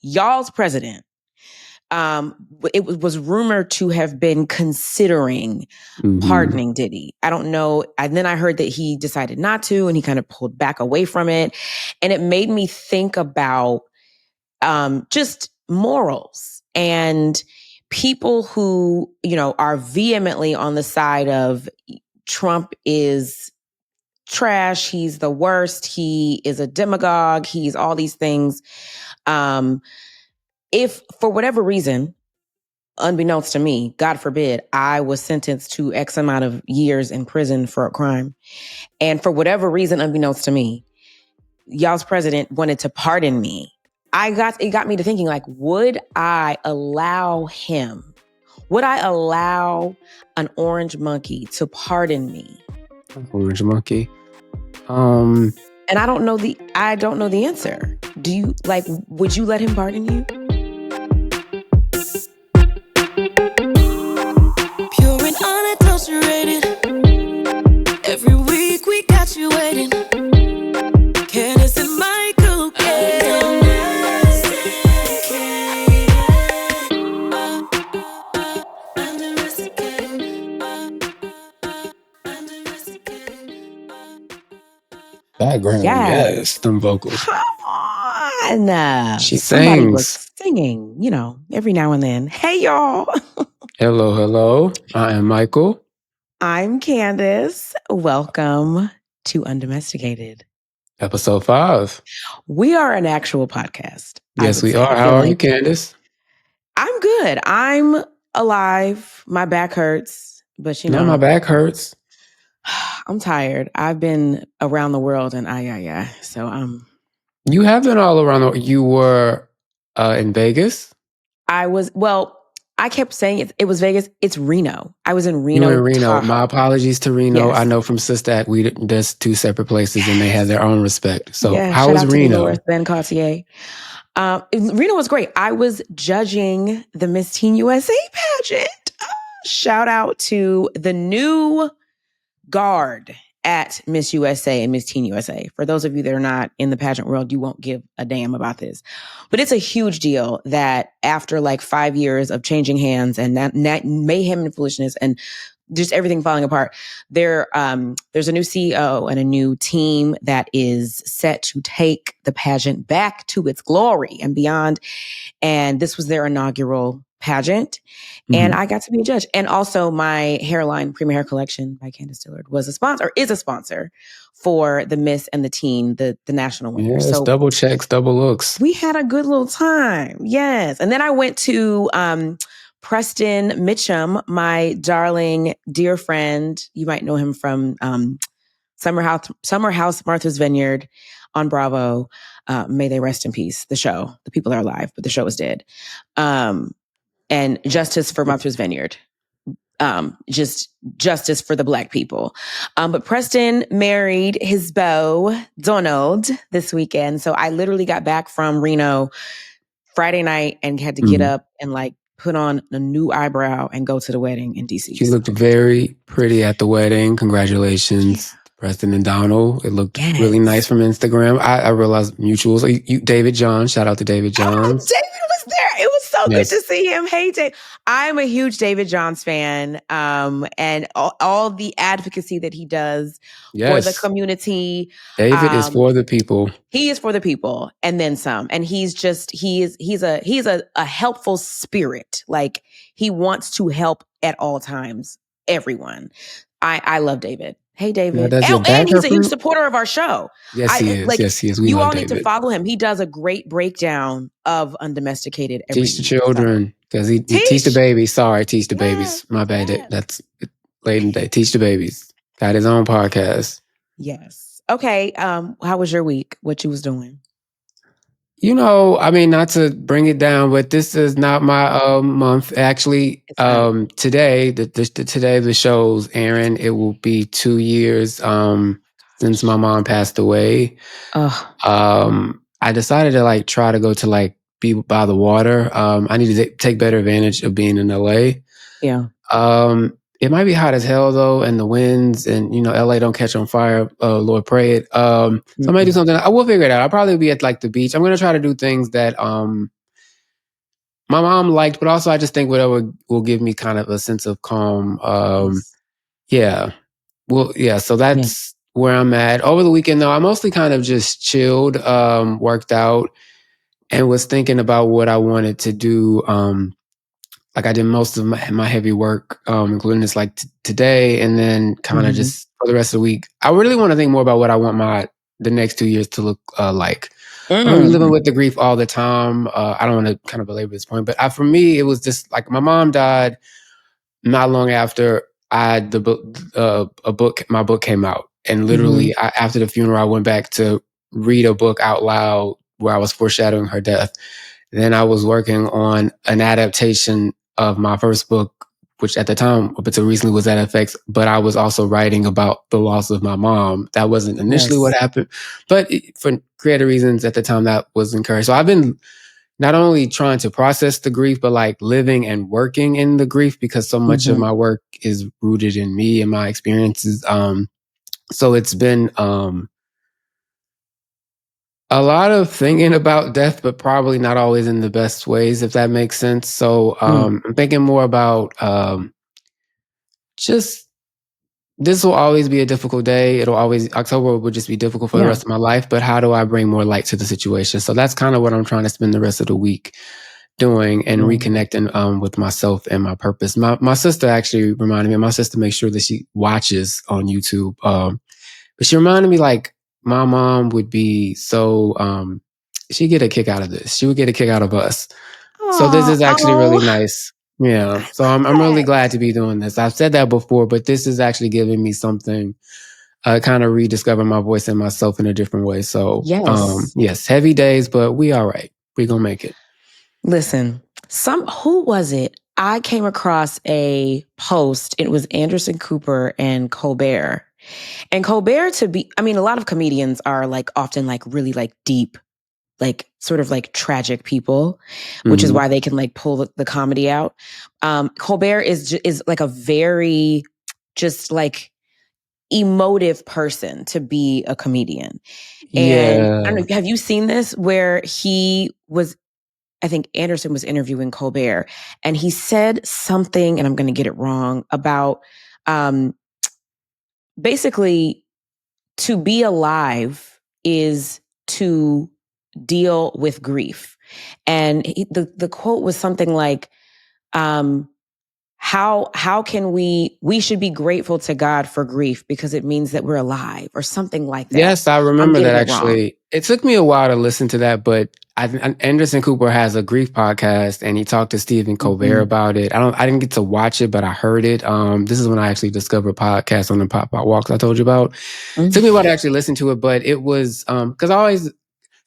y'all's president, it was rumored to have been considering pardoning Diddy. I don't know. And then I heard that he decided not to, and he kind of pulled back away from it. And it made me think about just morals and people who, are vehemently on the side of Trump is trash. He's the worst. He is a demagogue. He's all these things. If for whatever reason, unbeknownst to me, God forbid, I was sentenced to X amount of years in prison for a crime, and for whatever reason, unbeknownst to me, y'all's president wanted to pardon me, it got me to thinking, like, would I allow him? Would I allow an orange monkey to pardon me? Orange monkey. And I don't know the answer. Do you, would you let him pardon you? Pure and unadulterated. Every week we got you waiting. Candiace and Michael. Background, yes, them vocals. Come on. She Somebody was sings. singing, every now and then. Hey, y'all. Hello. I am Michael. I'm Candiace. Welcome to Undomesticated. Episode 5. We are an actual podcast. Yes, we are. How are you, Candiace? I'm good. I'm alive. My back hurts, but No, my back hurts. I'm tired. I've been around the world and so You have been all around the world. You were in Vegas? I kept saying it was Vegas. It's Reno. I was in Reno. You were in Reno. Tahoe. My apologies to Reno. Yes. I know from Sister Act, there's 2 separate places and they have their own respect. So how shout was out to Reno? Dolores Ben Cartier. Reno was great. I was judging the Miss Teen USA pageant. Shout out to the new guard at Miss USA and Miss Teen USA. For those of you that are not in the pageant world, you won't give a damn about this. But it's a huge deal that after 5 years of changing hands and that mayhem and foolishness and just everything falling apart, there's a new CEO and a new team that is set to take the pageant back to its glory and beyond. And this was their inaugural pageant. And I got to be a judge. And also my hairline, Premier Hair Collection by Candiace Dillard, is a sponsor for the Miss and the Teen, the national winner. Yes, so double checks, double looks. We had a good little time. Yes. And then I went to Preston Mitchum, my darling, dear friend. You might know him from Summer House, Martha's Vineyard on Bravo. May they rest in peace. The show. The people are alive, but the show is dead. And Justice for Martha's Vineyard. Just justice for the Black people. But Preston married his beau, Donald, this weekend. So I literally got back from Reno Friday night and had to get up and put on a new eyebrow and go to the wedding in DC. She looked very pretty at the wedding. Congratulations, Preston and Donald. It looked really nice from Instagram. I realized mutuals. David John. Shout out to David Johns. David was there. It was so good to see him. Hey, Dave. I'm a huge David Johns fan. And all the advocacy that he does for the community. David is for the people. He is for the people and then some. And he's a helpful spirit. He wants to help at all times, everyone. I love David. Hey, David. And he's a huge supporter of our show. Yes, he is. Yes, he is. You all need to follow him. He does a great breakdown of Undomesticated. Teach the children. Because he teach the babies. Sorry, teach the babies. My bad. Yeah. That's late in the day. Teach the babies. Got his own podcast. Yes. Okay. How was your week? What you was doing? Not to bring it down, but this is not my month. Actually, today, today the show's airing. It will be 2 years since my mom passed away. I decided to try to go to be by the water. I need to take better advantage of being in LA. Yeah. It might be hot as hell though, and the winds, and LA don't catch on fire. Lord, pray it. So I might do something. I will figure it out. I'll probably be at the beach. I'm gonna try to do things that my mom liked, but also I just think whatever will give me kind of a sense of calm. Yeah. Well, yeah. So that's where I'm at. Over the weekend, though, I mostly kind of just chilled, worked out, and was thinking about what I wanted to do. Like I did most of my heavy work, including this like today, and then kind of just for the rest of the week. I really want to think more about what I want the next 2 years to look like. I'm gonna be living with the grief all the time. I don't want to kind of belabor this point, but for me, it was just like my mom died not long after my book came out, and literally after the funeral, I went back to read a book out loud where I was foreshadowing her death. Then I was working on an adaptation of my first book, which at the time, up until recently, was at FX, but I was also writing about the loss of my mom. That wasn't initially what happened, but for creative reasons at the time, that was encouraged. So I've been not only trying to process the grief, but like living and working in the grief, because so much of my work is rooted in me and my experiences. So it's been a lot of thinking about death, but probably not always in the best ways, if that makes sense. So I'm thinking more about just this will always be a difficult day. October will just be difficult for the rest of my life, but how do I bring more light to the situation? So that's kind of what I'm trying to spend the rest of the week doing, and reconnecting with myself and my purpose. My sister actually reminded me, my sister makes sure that she watches on YouTube. But she reminded me, like, my mom would be so, she'd get a kick out of this. She would get a kick out of us. So this is actually really nice. Yeah. So I'm really glad to be doing this. I've said that before, but this is actually giving me something, kind of rediscover my voice and myself in a different way. So yes, heavy days, but we all right. We gonna make it. Listen, who was it? I came across a post. It was Anderson Cooper and Colbert. And Colbert, a lot of comedians are like often like really like deep, like sort of like tragic people, which is why they can like pull the comedy out. Colbert is like a very just like emotive person to be a comedian. And I don't know, have you seen this where I think Anderson was interviewing Colbert, and he said something, and I'm going to get it wrong, about basically to be alive is to deal with grief. And the quote was something like, how can we should be grateful to God for grief because it means that we're alive, or something like that. Yes, I remember that actually. It took me a while to listen to that, but Anderson Cooper has a grief podcast, and he talked to Stephen Colbert about it. I didn't get to watch it, but I heard it. This is when I actually discovered podcasts on the Pop Out Walks I told you about. It took me a while to actually listen to it, but it was because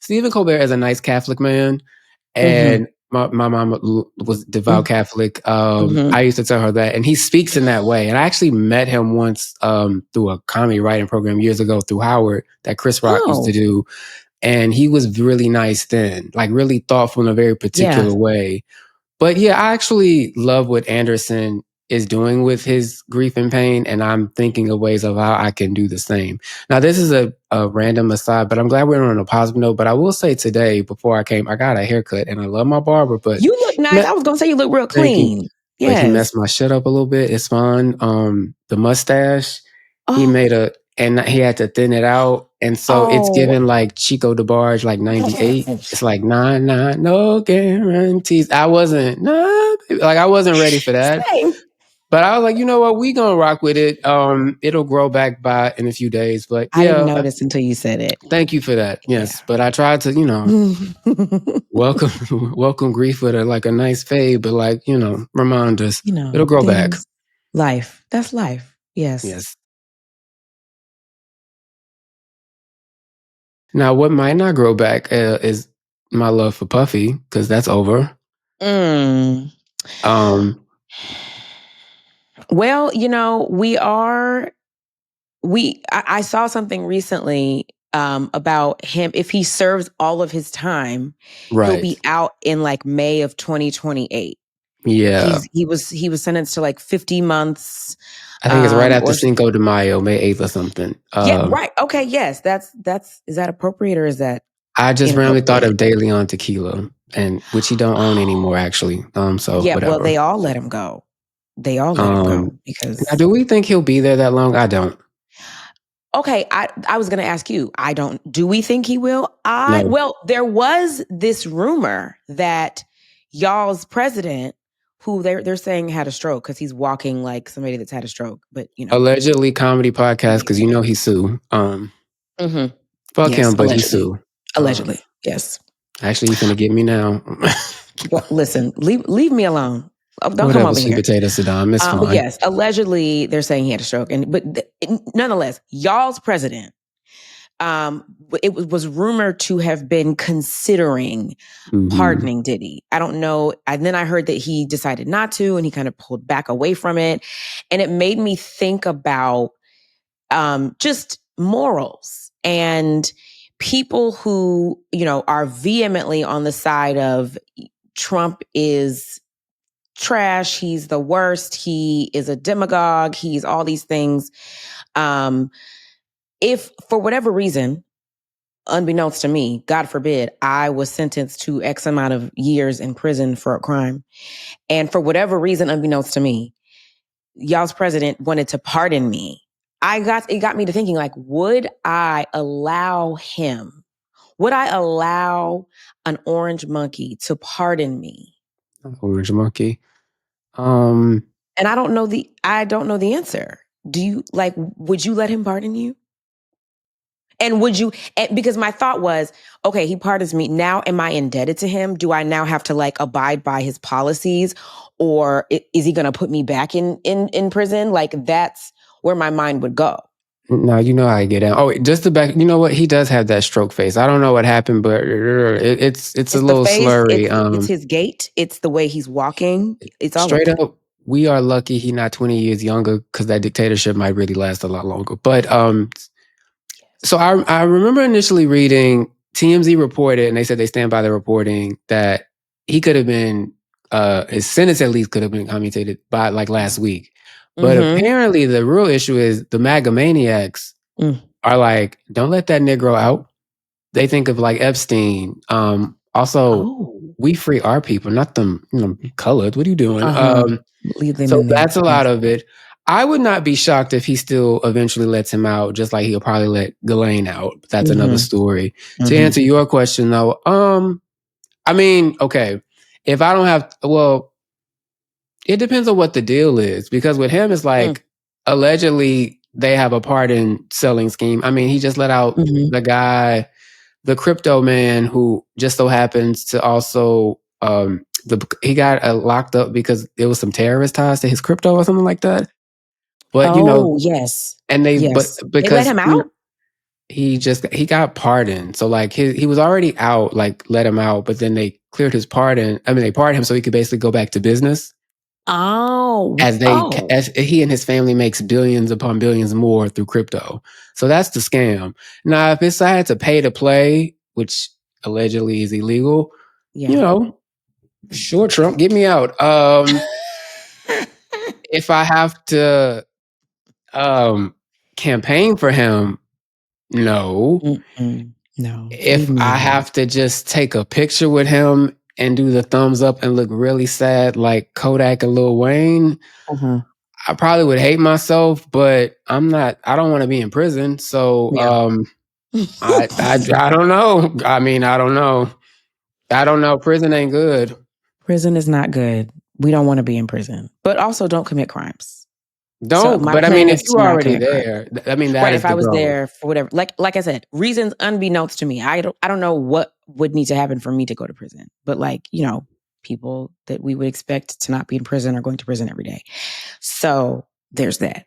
Stephen Colbert is a nice Catholic man, and my mom was devout Catholic. I used to tell her that, and he speaks in that way. And I actually met him once through a comedy writing program years ago through Howard that Chris Rock used to do. And he was really nice then, like really thoughtful in a very particular way. But yeah, I actually love what Anderson is doing with his grief and pain, and I'm thinking of ways of how I can do the same. Now, this is a random aside, but I'm glad we're on a positive note. But I will say today, before I came, I got a haircut, and I love my barber, but you look nice. I was going to say you look real clean. Yeah, but he messed my shit up a little bit. It's fine. The mustache, he made and he had to thin it out. And so it's given like Chico DeBarge, like 98. It's like 99, no guarantees. I wasn't ready for that. Same. But I was like, you know what? We gonna rock with it. It'll grow back in a few days. But yeah, I didn't notice until you said it. Thank you for that. Yes, but I tried to, welcome grief with a nice fade, but remind us, it'll grow back. Life. That's life. Yes. Yes. Now, what might not grow back is my love for Puffy, because that's over. Well, I saw something recently about him. If he serves all of his time, he'll be out in like May of 2028. Yeah. He was sentenced to like 50 months. I think it's right after Cinco de Mayo, May 8th or something. Yeah, right. Okay, yes. That's is that appropriate, or is that I just randomly thought of Daily on Tequila, and which he don't own anymore, actually. So yeah, whatever. well, they all let him go. They all let him go because. Now, do we think he'll be there that long? I don't. Okay, I was going to ask you. I don't. Do we think he will? No. Well, there was this rumor that y'all's president, who they're saying had a stroke because he's walking like somebody that's had a stroke, but allegedly comedy podcast because he sue. Fuck him, but he sue. Allegedly, yes. Actually, you finna get me now. Well, listen, leave me alone. Don't Whatever, come over sweet here. potato Saddam. It's fine. But yes, allegedly they're saying he had a stroke, but nonetheless, y'all's president. It was rumored to have been considering pardoning Diddy. I don't know. And then I heard that he decided not to, and he kind of pulled back away from it. And it made me think about just morals and people who, are vehemently on the side of Trump is trash. He's the worst. He is a demagogue. He's all these things. If for whatever reason, unbeknownst to me, God forbid, I was sentenced to X amount of years in prison for a crime, and for whatever reason, unbeknownst to me, y'all's president wanted to pardon me, it got me to thinking, like, would I allow him? Would I allow an orange monkey to pardon me? Orange monkey. And I don't know the answer. Do you would you let him pardon you? And would you, because my thought was, okay, he pardons me. Now, am I indebted to him? Do I now have to abide by his policies? Or is he going to put me back in prison? That's where my mind would go. No, you know how I get out. Oh, just to back, you know what? He does have that stroke face. I don't know what happened, but it's a little face, slurry. It's his gait. It's the way he's walking. It's all straight up. We are lucky he's not 20 years younger because that dictatorship might really last a lot longer. But so I remember initially reading TMZ reported, and they said they stand by the reporting that he could have been his sentence at least could have been commutated by last week. But apparently the real issue is the MAGA maniacs are don't let that Negro out. They think of Epstein. We free our people, not them, colored. What are you doing? So that's a lot of it. I would not be shocked if he still eventually lets him out, just like he'll probably let Ghislaine out. But that's another story. To answer your question, though, I mean, okay, if I don't have, it depends on what the deal is. Because with him, it's allegedly they have a pardon selling scheme. I mean, he just let out the guy, the crypto man, who just so happens to also, he got locked up because there was some terrorist ties to his crypto or something like that. But yes, and but because they let him out, he got pardoned. So he was already out, let him out, but then they cleared his pardon. I mean, they pardoned him so he could basically go back to business. As he and his family makes billions upon billions more through crypto. So that's the scam. Now, if it's I had to pay to play, which allegedly is illegal, sure, Trump, get me out. If I have to campaign for him, no. No. If I have to just take a picture with him and do the thumbs up and look really sad like Kodak and Lil Wayne, I probably would hate myself, but I don't want to be in prison. So I don't know. I mean, I don't know. Prison ain't good. Prison is not good. We don't want to be in prison, but also don't commit crimes. But I mean, if you were already there, I mean, that is if I was there for whatever, like I said, reasons unbeknownst to me, I don't know what would need to happen for me to go to prison, but people that we would expect to not be in prison are going to prison every day. So there's that.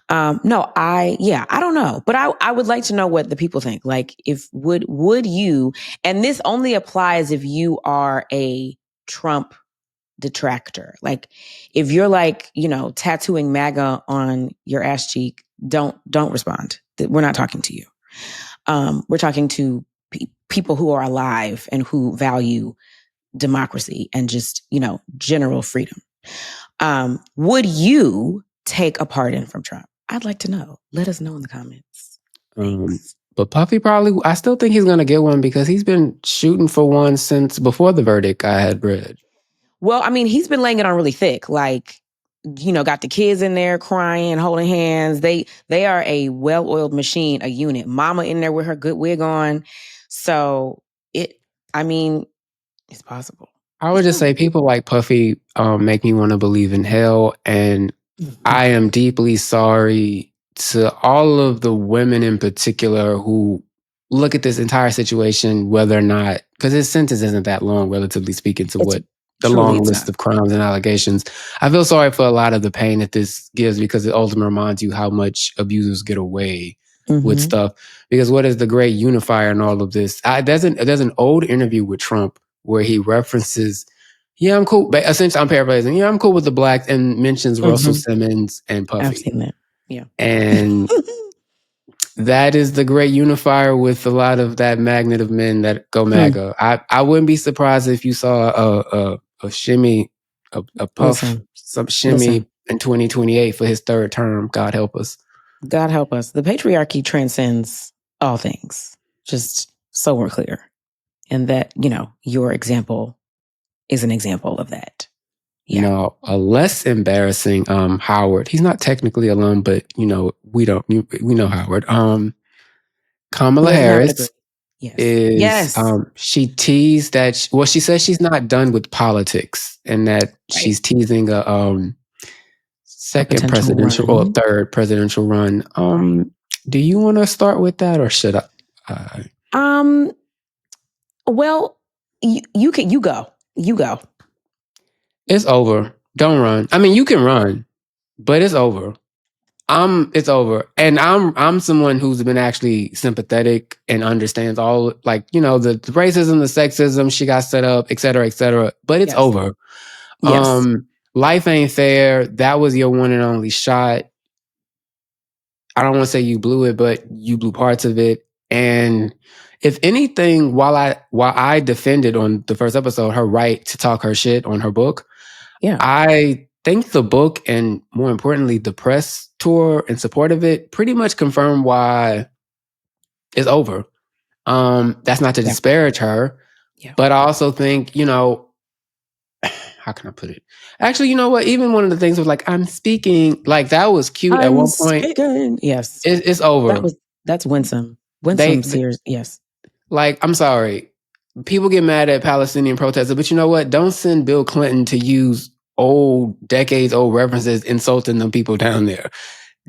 I don't know, but I would like to know what the people think. If would you, and this only applies if you are a Trump detractor. If you're tattooing MAGA on your ass cheek, don't respond. We're not talking to you. We're talking to people who are alive and who value democracy and just, general freedom. Would you take a pardon from Trump? I'd like to know. Let us know in the comments. But Puffy probably, I still think he's going to get one because he's been shooting for one since before the verdict I had read. Well, I mean, he's been laying it on really thick. Like, you know, got the kids in there crying, holding hands. They are a well-oiled machine, a unit. Mama in there with her good wig on. So it's possible. I would just say people like Puffy make me want to believe in hell. And I am deeply sorry to all of the women in particular who look at this entire situation, whether or not, because his sentence isn't that long, relatively speaking, to what the long list of crimes and allegations. I feel sorry for a lot of the pain that this gives because it ultimately reminds you how much abusers get away with stuff. Because what is the great unifier in all of this? There's an old interview with Trump where he references, yeah, I'm cool. Essentially, I'm paraphrasing. Yeah, I'm cool with the blacks, and mentions Russell Simmons and Puffy. I've seen that. Yeah. And that is the great unifier with a lot of that magnet of men that go MAGA. I wouldn't be surprised if you saw a shimmy, a puff, some shimmy in 2028 for his third term. God help us. God help us. The patriarchy transcends all things. Just so we're clear. And that, you know, your example is an example of that. Yeah. Now, a less embarrassing Howard. He's not technically alum, but you know, we know Howard. Kamala Harris is she teased that she says she's not done with politics and that she's teasing a second presidential or third presidential run. Do you want to start with that or should I? Well, you go. It's over. Don't run. I mean, you can run, but it's over. It's over. And I'm someone who's been actually sympathetic and understands all, like, you know, the racism, the sexism she got set up, et cetera, but it's over. Yes. Life ain't fair. That was your one and only shot. I don't want to say you blew it, but you blew parts of it. And if anything, while I defended on the first episode her right to talk her shit on her book, I think the book and more importantly the press tour in support of it pretty much confirmed why it's over. That's not to disparage her, but I also think, you know, how can I put it? Actually, you know what? Even one of the things was like, I'm speaking, like that was cute at one point. Yes. It's over. That's winsome. Winsome, serious. Yes. Like, I'm sorry. People get mad at Palestinian protesters, but you know what? Don't send Bill Clinton to use decades old references insulting them people down there.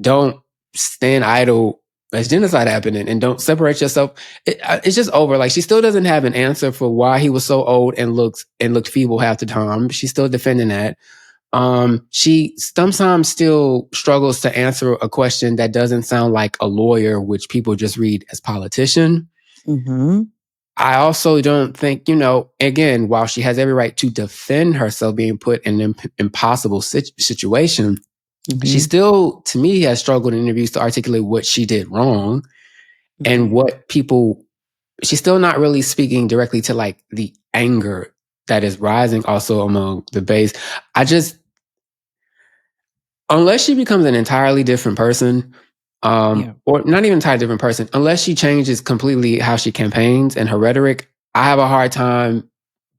Don't stand idle as genocide happening and don't separate yourself. It's just over. Like, she still doesn't have an answer for why he was so old and looked feeble half the time. She's still defending that. She sometimes still struggles to answer a question that doesn't sound like a lawyer, which people just read as politician. I also don't think, you know, again, while she has every right to defend herself being put in an impossible situation, she still, to me, has struggled in interviews to articulate what she did wrong and what she's still not really speaking directly to like the anger that is rising also among the base. Unless she becomes an entirely different person, or not even entirely different person, unless she changes completely how she campaigns and her rhetoric, I have a hard time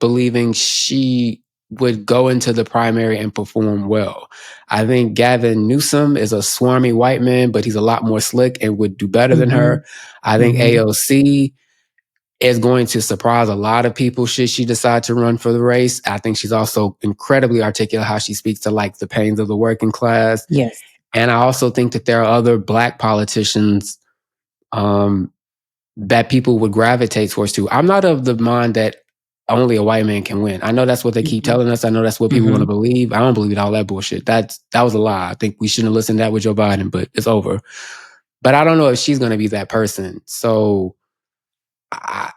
believing she would go into the primary and perform well. I think Gavin Newsom is a swarmy white man, but he's a lot more slick and would do better than her. I think AOC is going to surprise a lot of people should she decide to run for the race. I think she's also incredibly articulate how she speaks to like the pains of the working class. Yes. And I also think that there are other Black politicians that people would gravitate towards too. I'm not of the mind that only a white man can win. I know that's what they keep telling us. I know that's what people want to believe. I don't believe in all that bullshit. That was a lie. I think we shouldn't have listened to that with Joe Biden, but it's over. But I don't know if she's going to be that person. So I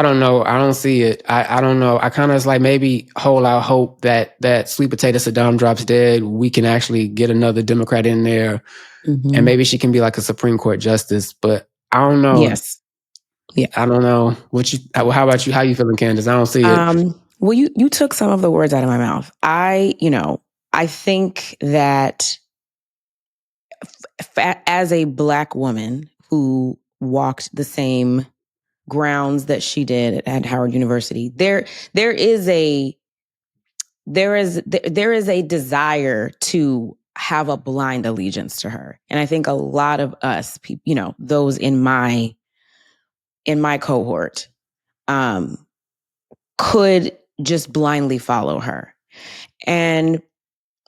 don't know. I don't see it. I don't know. I kind of like maybe hold out hope that sweet potato Saddam drops dead. We can actually get another Democrat in there and maybe she can be like a Supreme Court justice. But I don't know. Yes. Yeah. I don't know. How about you? How you feeling, Candiace? I don't see it. Well, you took some of the words out of my mouth. I think that as a Black woman who walked the same grounds that she did at Howard University. There is a desire to have a blind allegiance to her. And I think a lot of us, those in my cohort, could just blindly follow her. And,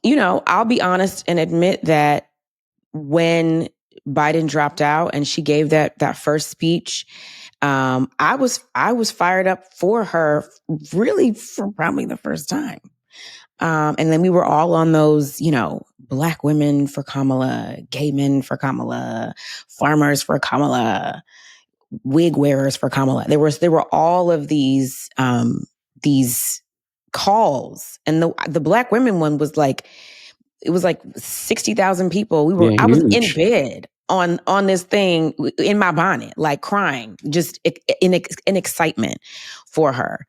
I'll be honest and admit that when Biden dropped out and she gave that first speech, I was fired up for her really for probably the first time. And then we were all on those, Black women for Kamala, gay men for Kamala, farmers for Kamala, wig wearers for Kamala. There were all of these calls, and the Black women one was like, it was like 60,000 people. I was in bed on this thing in my bonnet, like crying, just in excitement for her.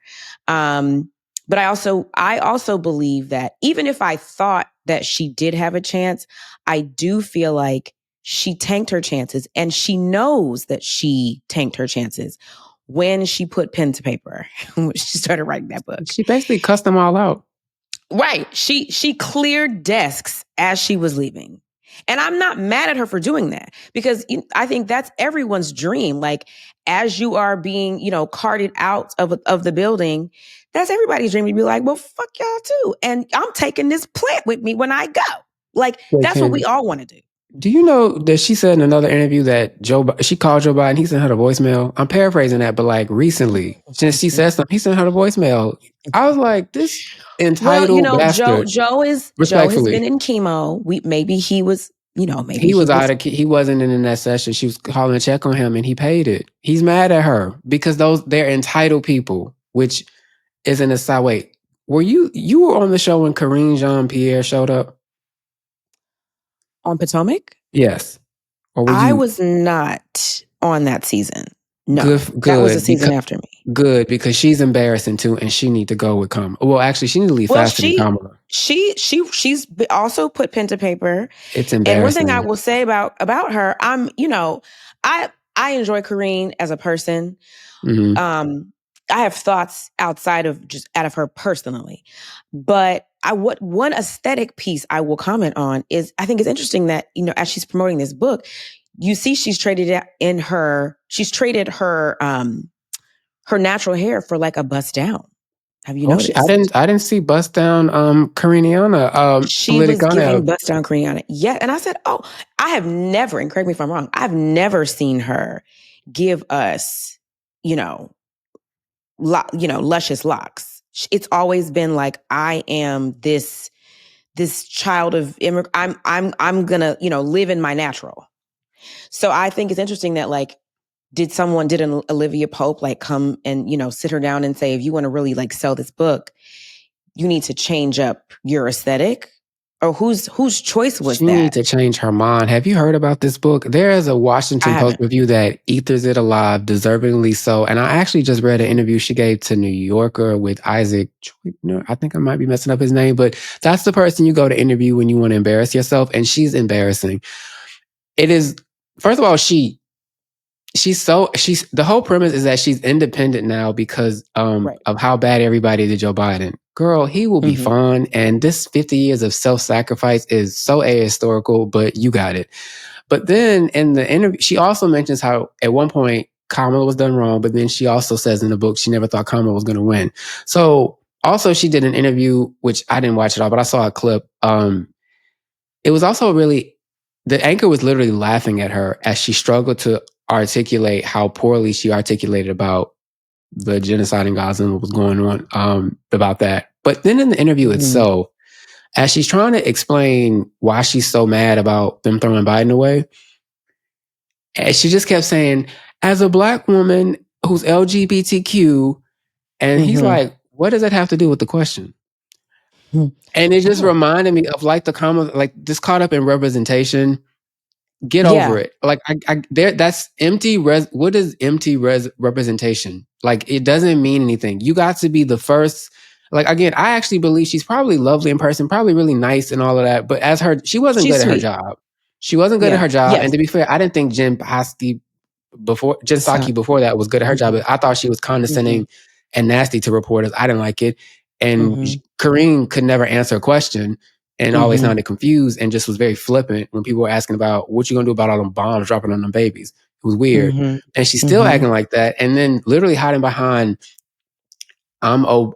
But I also believe that even if I thought that she did have a chance, I do feel like she tanked her chances, and she knows that she tanked her chances when she put pen to paper, when she started writing that book. She basically cussed them all out. Right. She cleared desks as she was leaving. And I'm not mad at her for doing that, because I think that's everyone's dream. Like, as you are being, carted out of the building, that's everybody's dream to be like, well, fuck y'all too. And I'm taking this plant with me when I go. Like, that's what we all want to do. Do you know that she said in another interview that she called Joe Biden, he sent her the voicemail? I'm paraphrasing that, but like recently, since she said something, he sent her the voicemail. I was like, this entitled bastard. Joe has been in chemo. Maybe he was, maybe he was out of. He wasn't in that session. She was calling a check on him, and he paid it. He's mad at her because they're entitled people, which isn't a side. Wait, were you were on the show when Karine Jean-Pierre showed up? On Potomac? Yes. I was not on that season. No, good, that was the season after me. Good, because she's embarrassing too, and she need to go with Kamala. Well, actually, she need to leave faster than Kamala. She's also put pen to paper. It's embarrassing. And one thing I will say about her, I enjoy Karine as a person. Mm-hmm. I have thoughts outside of her personally, but one aesthetic piece I will comment on is, I think it's interesting that, as she's promoting this book, you see she's traded her natural hair for like a bust down. Have you noticed? I didn't see bust down Kariniana. She was giving bust down Kariniana. Yeah, and I said, I have never, and correct me if I'm wrong, I've never seen her give us, luscious locks. It's always been like, I am this child of immigrant. I'm gonna, live in my natural. So I think it's interesting that, like, did an Olivia Pope like come and, sit her down and say, if you want to really like sell this book, you need to change up your aesthetic? Or whose choice was that? She needs to change her mind. Have you heard about this book? There is a Washington Post review that ethers it alive, deservingly so. And I actually just read an interview she gave to New Yorker with Isaac. I think I might be messing up his name, but that's the person you go to interview when you want to embarrass yourself. And she's embarrassing. It is, first of all, the whole premise is that she's independent now because of how bad everybody did Joe Biden. Girl, he will be fine. And this 50 years of self-sacrifice is so ahistorical, but you got it. But then in the interview, she also mentions how at one point Kamala was done wrong, but then she also says in the book she never thought Kamala was going to win. So also she did an interview, which I didn't watch it all, but I saw a clip. It was also the anchor was literally laughing at her as she struggled to articulate how poorly she articulated about the genocide in Gaza and what was going on about that. But then in the interview itself, as she's trying to explain why she's so mad about them throwing Biden away, and she just kept saying, as a Black woman who's LGBTQ, and he's like, what does that have to do with the question? And it just reminded me of like the comment, like this caught up in representation. Get over it. Like that's empty. What is empty representation? Like, it doesn't mean anything. You got to be the first. Like, again, I actually believe she's probably lovely in person, probably really nice and all of that. But she wasn't good at her job. She wasn't good at her job. Yes. And to be fair, I didn't think Jen Psaki before Jen Psaki before that was good at her job. But I thought she was condescending and nasty to reporters. I didn't like it. And Karine could never answer a question and always sounded confused and just was very flippant when people were asking about what you gonna do about all them bombs dropping on them babies. It was weird. And she's still acting like that. And then literally hiding behind, I'm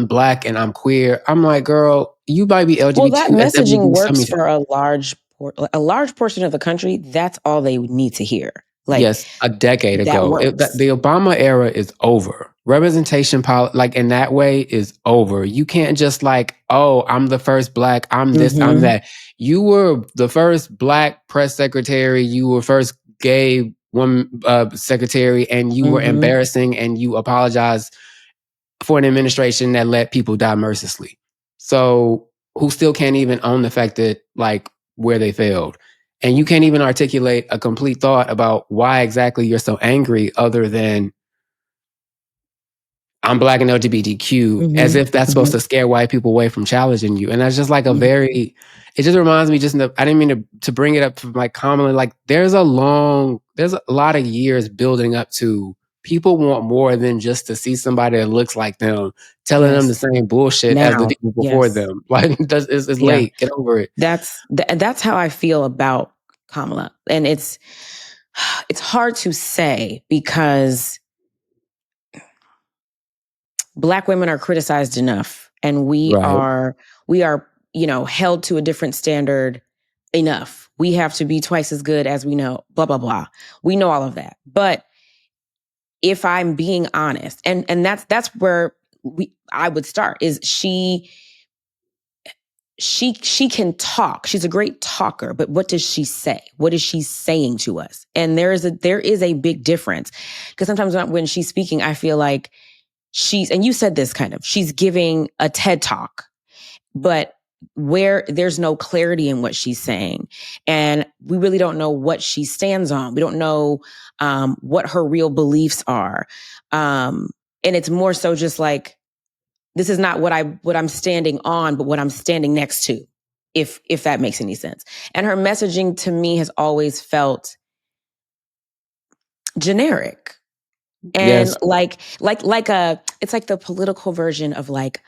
black and I'm queer. I'm like, girl, you might be LGBT. Well, that messaging works for a large portion of the country. That's all they need to hear. Like, yes, a decade ago. The Obama era is over. Representation, like in that way, is over. You can't just like, oh, I'm the first black, I'm this, I'm that. You were the first black press secretary. You were first gay woman secretary, and you were embarrassing, and you apologized for an administration that let people die mercilessly. So who still can't even own the fact that like where they failed. And you can't even articulate a complete thought about why exactly you're so angry other than I'm black and LGBTQ, as if that's supposed to scare white people away from challenging you. And that's just like it just reminds me I didn't mean to bring it up from like Kamala, like there's a lot of years building up to people want more than just to see somebody that looks like them, telling them the same bullshit as the people before them. Like it's late. Get over it. That's how I feel about Kamala. And it's hard to say because Black women are criticized enough, and we are, held to a different standard enough. We have to be twice as good as we know, blah, blah, blah. We know all of that. But if I'm being honest, and that's where I would start, is she can talk. She's a great talker, but what does she say? What is she saying to us? And there is a big difference, because sometimes when she's speaking, I feel like and you said this she's giving a TED talk, but where there's no clarity in what she's saying. And we really don't know what she stands on. We don't know what her real beliefs are. And it's more so just like, this is not what I'm standing on, but what I'm standing next to, if that makes any sense. And her messaging to me has always felt generic. And it's like the political version of like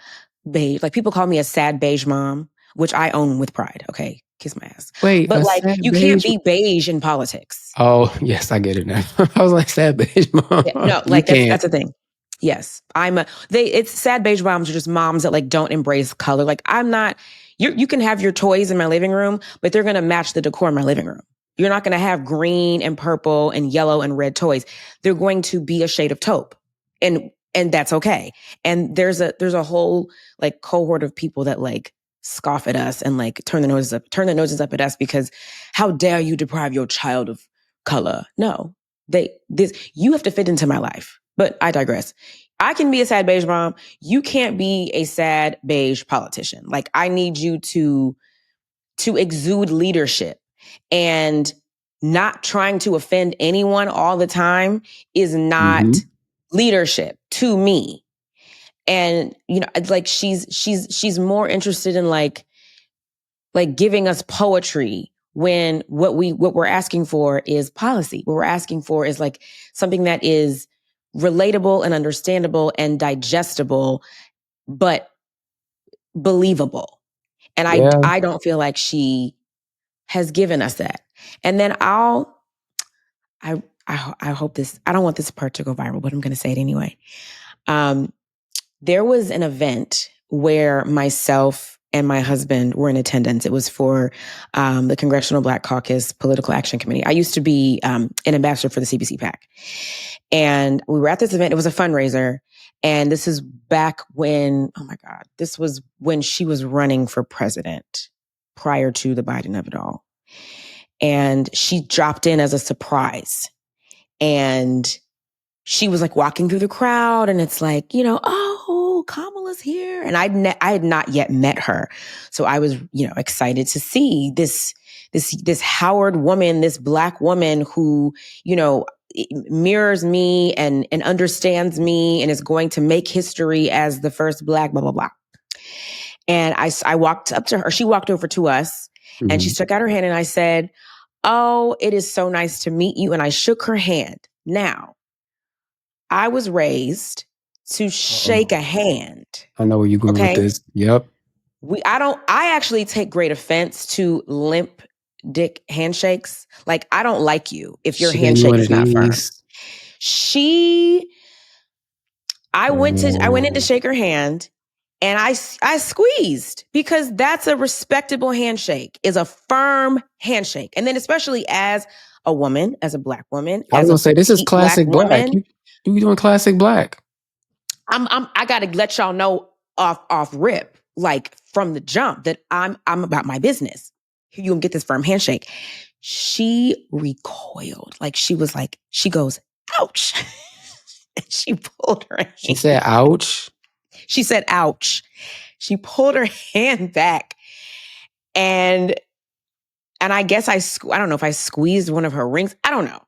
beige. Like people call me a sad beige mom, which I own with pride. Okay, kiss my ass. Wait, but like you can't be beige in politics. Oh yes, I get it now. I was like sad beige mom. Yeah, no, like that's the thing. Yes, it's sad beige moms are just moms that like don't embrace color. Like I'm not. You can have your toys in my living room, but they're gonna match the decor in my living room. You're not going to have green and purple and yellow and red toys. They're going to be a shade of taupe, and that's okay. And there's a whole like cohort of people that like scoff at us and like turn their noses up at us because how dare you deprive your child of color? No, you have to fit into my life. But I digress. I can be a sad beige mom. You can't be a sad beige politician. Like I need you to exude leadership. And not trying to offend anyone all the time is not leadership to me. And like she's more interested in like giving us poetry when what we're asking for is policy. What we're asking for is like something that is relatable and understandable and digestible, but believable. And I don't feel like she has given us that. And then I hope this, I don't want this part to go viral, but I'm going to say it anyway. There was an event where myself and my husband were in attendance. It was for the Congressional Black Caucus Political Action Committee. I used to be an ambassador for the CBC PAC. And we were at this event. It was a fundraiser. And this is back when, this was when she was running for president, prior to the Biden of it all. And she dropped in as a surprise. And she was like walking through the crowd, and it's like, oh, Kamala's here. And I had not yet met her. So I was, excited to see this Howard woman, this Black woman who, mirrors me and understands me and is going to make history as the first Black blah, blah, blah. And I walked up to her. She walked over to us and she stuck out her hand, and I said, "Oh, it is so nice to meet you." And I shook her hand. Now, I was raised to shake a hand. I know where you're going with this. Yep. I actually take great offense to limp dick handshakes. Like, I don't like you if your handshake is not firm. I went in to shake her hand, and I squeezed, because that's a respectable handshake, is a firm handshake. And then especially as a woman, as a Black woman. I was going to say, this is classic Black. You doing classic Black. I got to let y'all know off rip, like from the jump, that I'm about my business. Here, you can get this firm handshake. She recoiled. Like, she goes, "Ouch." And she pulled her hand. She said, "Ouch." She said, "Ouch." She pulled her hand back, and I guess I don't know if I squeezed one of her rings. I don't know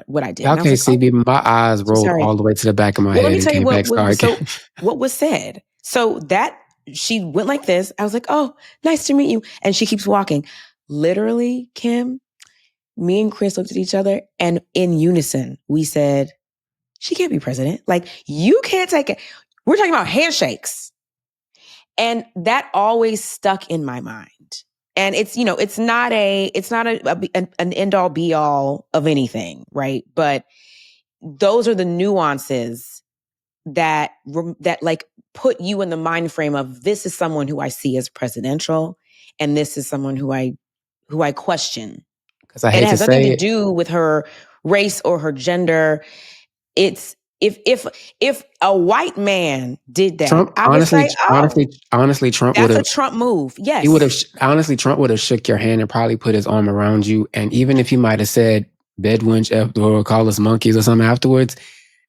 what I did. Y'all can't see me. My eyes rolled all the way to the back of my head. Let me tell you what was said. So that she went like this. I was like, "Oh, nice to meet you." And she keeps walking. Literally, Kim, me and Chris looked at each other, and in unison, we said, "She can't be president. Like, you can't take it." We're talking about handshakes. And that always stuck in my mind. And it's not an end all be all of anything, right? But those are the nuances that like put you in the mind frame of, this is someone who I see as presidential, and this is someone who I question. Because I hate to say it. It has nothing to do with her race or her gender. It's if a white man did that, Trump, I would say, honestly, Trump would have. That's a Trump move. Yes, he would have. Honestly, Trump would have shook your hand and probably put his arm around you. And even if he might have said "bedwench" or call us monkeys or something afterwards,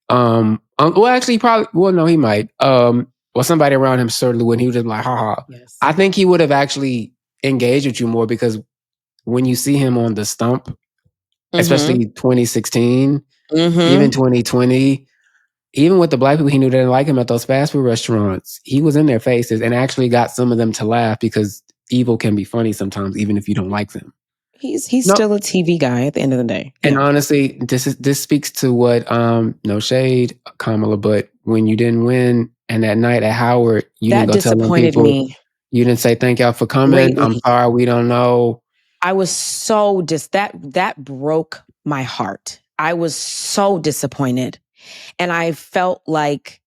well, actually, he might. Well, somebody around him certainly wouldn't. He would just like, "Ha ha." Yes. I think he would have actually engaged with you more, because when you see him on the stump, especially 2016, even 2020. Even with the Black people he knew that didn't like him at those fast food restaurants, he was in their faces and actually got some of them to laugh, because evil can be funny sometimes, even if you don't like them. He's still a TV guy at the end of the day. And honestly, this speaks to what, no shade, Kamala, but when you didn't win, and that night at Howard, you didn't go tell them people. Me. You didn't say, "Thank y'all for coming. Lately. I'm sorry, we don't know." I was so that broke my heart. I was so disappointed. And I felt like,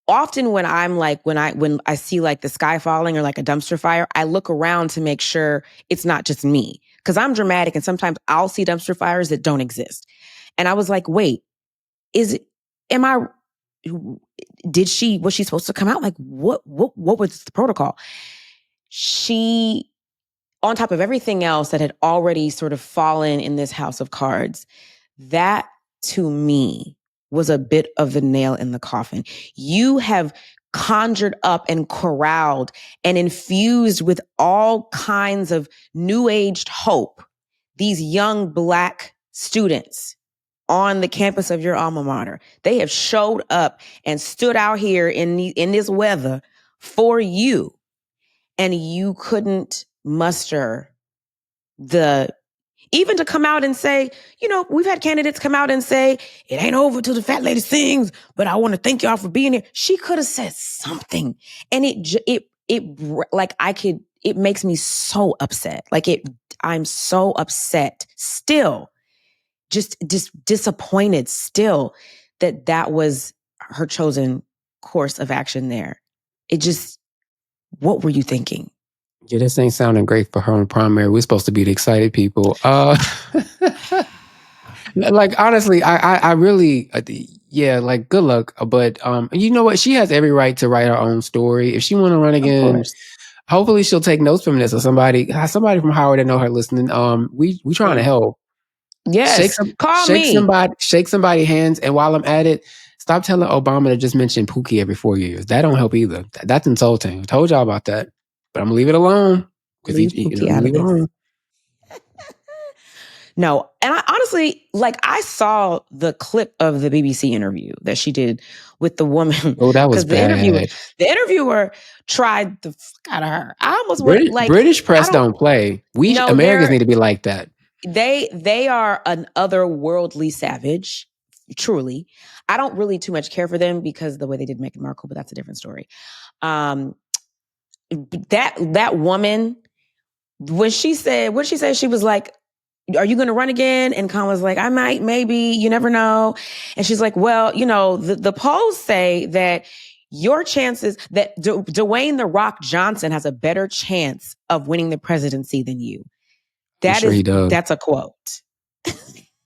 often when I see like the sky falling or like a dumpster fire, I look around to make sure it's not just me, because I'm dramatic, and sometimes I'll see dumpster fires that don't exist. And I was like, wait, was she supposed to come out? Like, what was the protocol? She, on top of everything else that had already sort of fallen in this house of cards, that to me was a bit of the nail in the coffin. You have conjured up and corralled and infused with all kinds of new aged hope these young Black students on the campus of your alma mater. They have showed up and stood out here in this weather for you, and you couldn't muster even to come out and say, we've had candidates come out and say, "It ain't over till the fat lady sings, but I want to thank y'all for being here." She could have said something. And it makes me so upset. I'm so upset still, just disappointed still that was her chosen course of action there. What were you thinking? Yeah, this ain't sounding great for her in primary. We're supposed to be the excited people. Like, honestly, I really, like, good luck. But you know what? She has every right to write her own story. If she want to run again, hopefully she'll take notes from this, or somebody from Howard that know her listening. We trying to help. Yes, shake somebody's hands. And while I'm at it, stop telling Obama to just mention Pookie every 4 years. That don't help either. That's insulting. I told y'all about that. But I'm gonna leave it alone. Leave it alone. No, and I honestly, I saw the clip of the BBC interview that she did with the woman. Oh, that was bad. The interviewer tried the fuck out of her. I almost British press don't play. Americans need to be like that. They are an otherworldly savage, truly. I don't really too much care for them because of the way they did Meghan Markle, but that's a different story. That woman, when she said, what did she say? She was like, are you going to run again? And Kamala's like, I might, maybe, you never know. And she's like, well, the polls say that your chances, that Dwayne "The Rock" Johnson has a better chance of winning the presidency than you. I'm sure he does. That's a quote.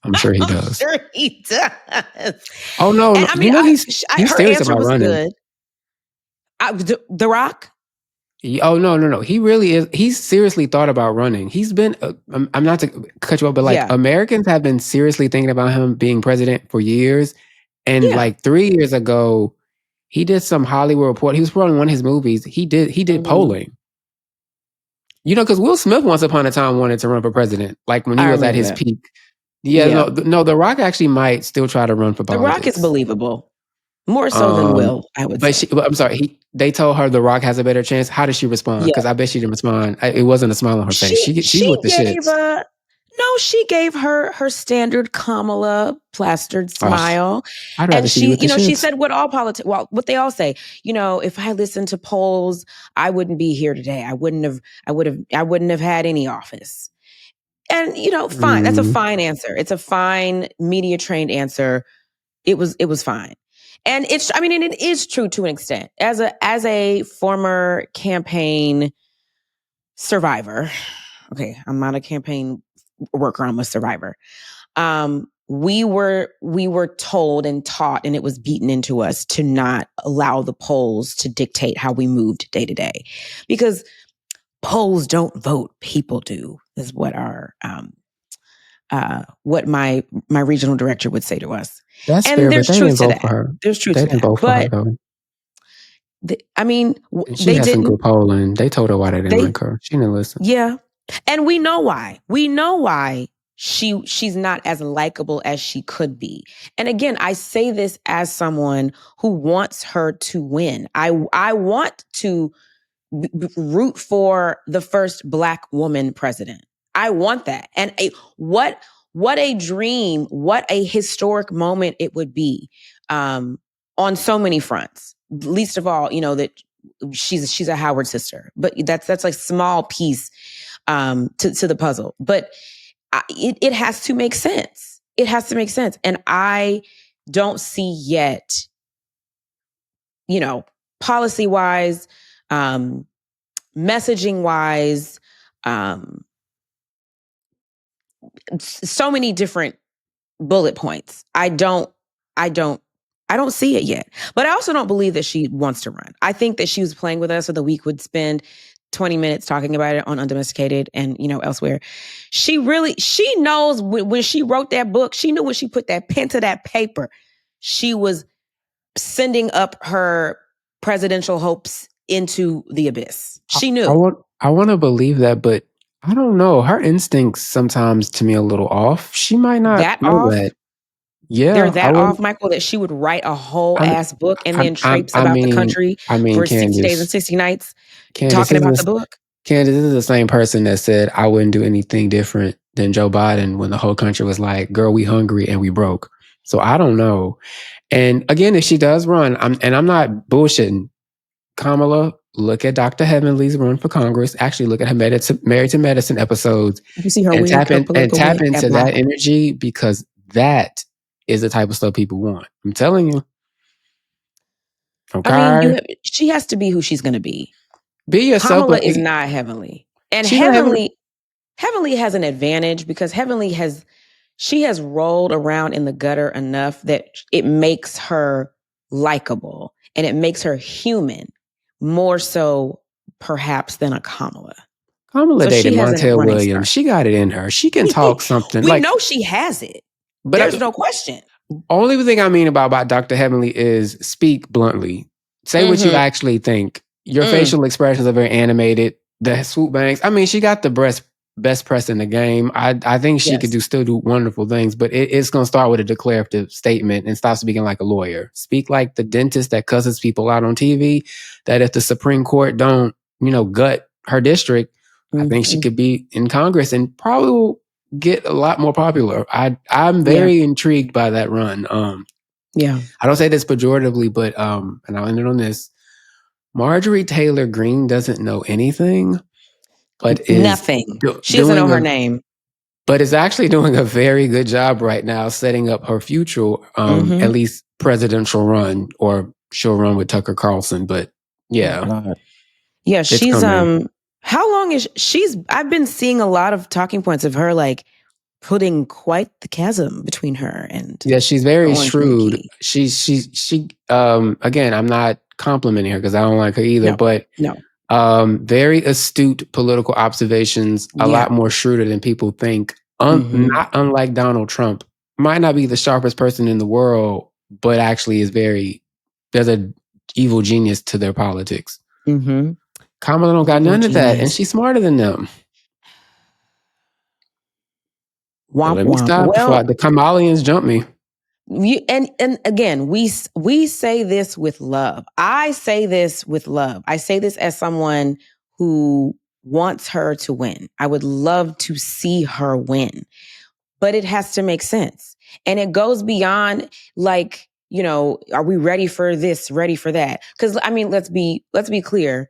I'm sure he does. I'm sure he does. Oh, no. And, I mean, he's serious about running. The Rock? Oh, no. He really is. He's seriously thought about running. He's been, I'm not to cut you off, but Americans have been seriously thinking about him being president for years. And 3 years ago, he did some Hollywood Report. He was promoting one of his movies. He did polling. Because Will Smith once upon a time wanted to run for president, like when he was at his peak. Yeah. No, The Rock actually might still try to run for politics. The Rock is believable. More so than Will, I would say. But I'm sorry, they told her The Rock has a better chance. How did she respond? Because I bet she didn't respond. It wasn't a smile on her face. She with the shits. She gave her standard Kamala plastered smile. I'd rather she said what they all say. If I listened to polls, I wouldn't be here today. I wouldn't have had any office. And fine. That's a fine answer. It's a fine media trained answer. It was fine. And it is true to an extent. As a former campaign survivor, okay, I'm not a campaign worker, I'm a survivor. We were told and taught, and it was beaten into us to not allow the polls to dictate how we moved day to day, because polls don't vote, people do, is what what my regional director would say to us. That's and fair, there's but they truth didn't to vote for that. her. There's truth they to didn't that. vote for her, though. She had some good polling. They told her why they didn't like her. She didn't listen. Yeah. And we know why. We know why she's not as likable as she could be. And again, I say this as someone who wants her to win. I want to root for the first Black woman president. I want that. And what a dream, what a historic moment it would be on so many fronts. Least of all, that she's a Howard sister, but that's like small piece to the puzzle. But it has to make sense. It has to make sense. And I don't see yet, policy wise, messaging wise, so many different bullet points. I don't see it yet. But I also don't believe that she wants to run. I think that she was playing with us so that we could spend 20 minutes talking about it on Undomesticated and, elsewhere. She knows when she wrote that book, she knew when she put that pen to that paper, she was sending up her presidential hopes into the abyss. She knew. I want to believe that, but I don't know. Her instincts sometimes to me a little off. She might not know that. Yeah, they're that off, Michael, that she would write a whole ass book and then traipse about the country for 60 days and 60 nights talking about the book. Candiace, this is the same person that said, I wouldn't do anything different than Joe Biden when the whole country was like, girl, we hungry and we broke. So I don't know. And again, if she does run, I'm not bullshitting. Kamala, look at Dr. Heavenly's run for Congress. Actually, look at her Married to Medicine episodes. You see her and tap into that energy, because that is the type of stuff people want. I'm telling you. Okay. She has to be who she's going to be. Be yourself. Kamala is not Heavenly. And Heavenly has an advantage because she has rolled around in the gutter enough that it makes her likable and it makes her human, more so perhaps than a Kamala. Kamala dated Montel Williams. She got it in her. She can talk something. We know she has it. But there's no question. Only thing I mean about Dr. Heavenly is speak bluntly. Say what you actually think. Your facial expressions are very animated. The swoop bangs. She got the best press in the game. I think she could still do wonderful things, but it's going to start with a declarative statement and stop speaking like a lawyer. Speak like the dentist that cusses people out on TV, that if the Supreme Court don't, gut her district, I think she could be in Congress and probably will get a lot more popular. I'm very intrigued by that run. Yeah. I don't say this pejoratively, but and I'll end it on this. Marjorie Taylor Greene doesn't know anything, but is nothing. She doesn't know her name. But is actually doing a very good job right now setting up her future, at least presidential run, or she'll run with Tucker Carlson. But yeah. Oh, God. Yeah, she's coming. How long is I've been seeing a lot of talking points of her like putting quite the chasm between her and she's very shrewd. She again, I'm not complimenting her because I don't like her either, but very astute political observations, a lot more shrewder than people think. Not unlike Donald Trump, might not be the sharpest person in the world, but actually is there's a evil genius to their politics. Kamala don't got none of that, and she's smarter than them. Womp, let me stop before the Kamalians jump me. And again, we say this with love. I say this with love. I say this as someone who wants her to win. I would love to see her win, but it has to make sense. And it goes beyond like, you know, are we ready for this, ready for that? Because I mean, let's be clear.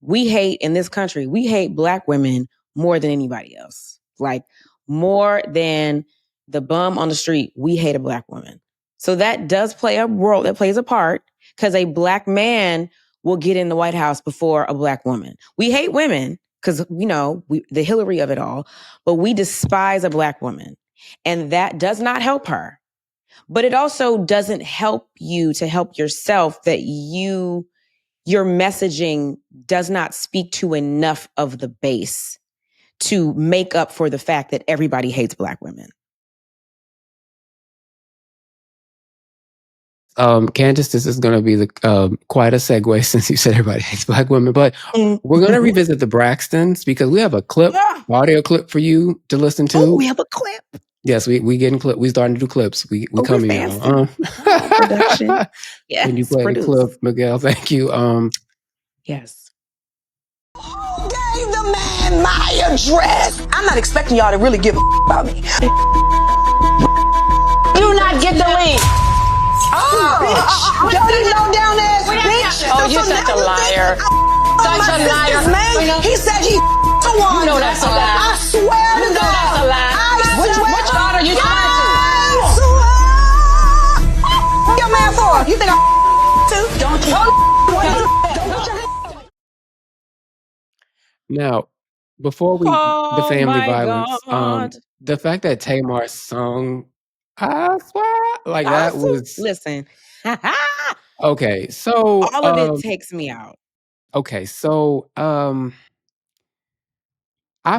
We hate in this country, we hate Black women more than anybody else. Like more than the bum on the street, we hate a Black woman. So that does play a role, that plays a part, because a Black man will get in the White House before a Black woman. We hate women because, you know, the Hillary of it all, but we despise a Black woman. And that does not help her. But it also doesn't help you to help yourself that your messaging does not speak to enough of the base to make up for the fact that everybody hates Black women. Candiace, this is going to be quite a segue since you said everybody hates Black women, but we're going to revisit the Braxtons because we have a audio clip for you to listen to. Oh, we have a clip. Yes, we getting clip. We starting to do clips. We coming in. Production. Yes, can you play the clip, Miguel? Thank you. Yes. Who gave the man my address? I'm not expecting y'all to really give a about me. Do not get the link. Oh, bitch. Dirty low-down ass bitch. Oh, you're such a liar. Such a liar. Man, he said he You know that's a lie. I swear to God. That's a lie. Which God are you talking to? What your man for? You think too? Don't you? Now, before we the family violence, the fact that Tamar sung, I swear, like that was. Listen. Okay, so all of it takes me out. Okay, so I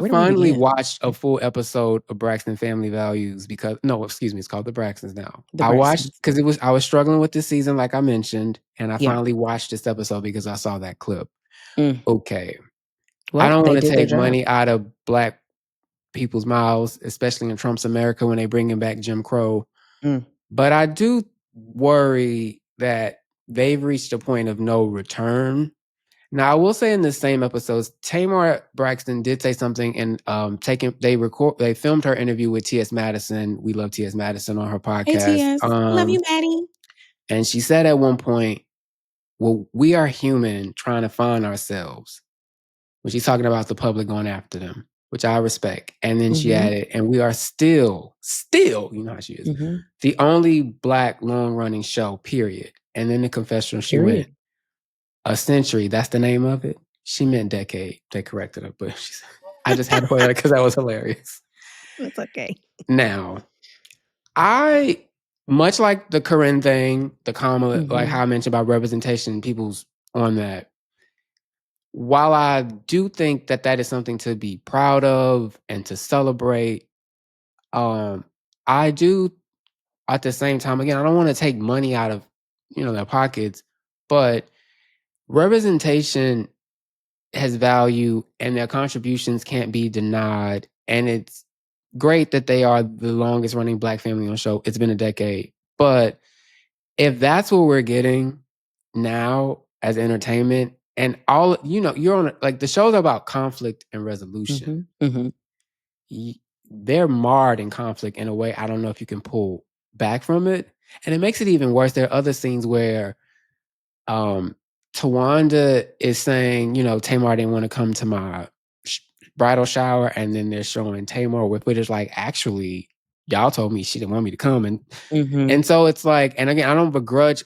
finally watched a full episode of Braxton Family Values because it's called The Braxtons now. I watched because I was struggling with this season, like I mentioned, and I finally watched this episode because I saw that clip. Okay. Well, I don't want to take money out of Black people's mouths, especially in Trump's America when they bringing back Jim Crow. But I do worry that they've reached a point of no return. Now, I will say in the same episodes, Tamar Braxton did say something and they filmed her interview with T.S. Madison. We love T.S. Madison on her podcast. Hey, T.S. Love you, Maddie. And she said at one point, well, we are human trying to find ourselves. When she's talking about the public going after them, which I respect. And then she added, and we are still, you know how she is, the only Black long-running show, period. And then the confessional, she went, a century, that's the name of it. She meant decade. They corrected her, but I just had to point out because that was hilarious. That's okay. Now, I, much like the Corinne thing, the Kamala, like how I mentioned about representation, people's on that. While I do think that is something to be proud of and to celebrate, I do at the same time, again, I don't want to take money out of, their pockets, but representation has value and their contributions can't be denied. And it's great that they are the longest running Black family on show. It's been a decade. But if that's what we're getting now as entertainment, and all, you're on, like, the shows are about conflict and resolution. they're marred in conflict in a way I don't know if you can pull back from it. And it makes it even worse. There are other scenes where Tawanda is saying, Tamar didn't want to come to my bridal shower, and then they're showing Tamar with footage like, actually, y'all told me she didn't want me to come, and so it's like, and again, I don't begrudge.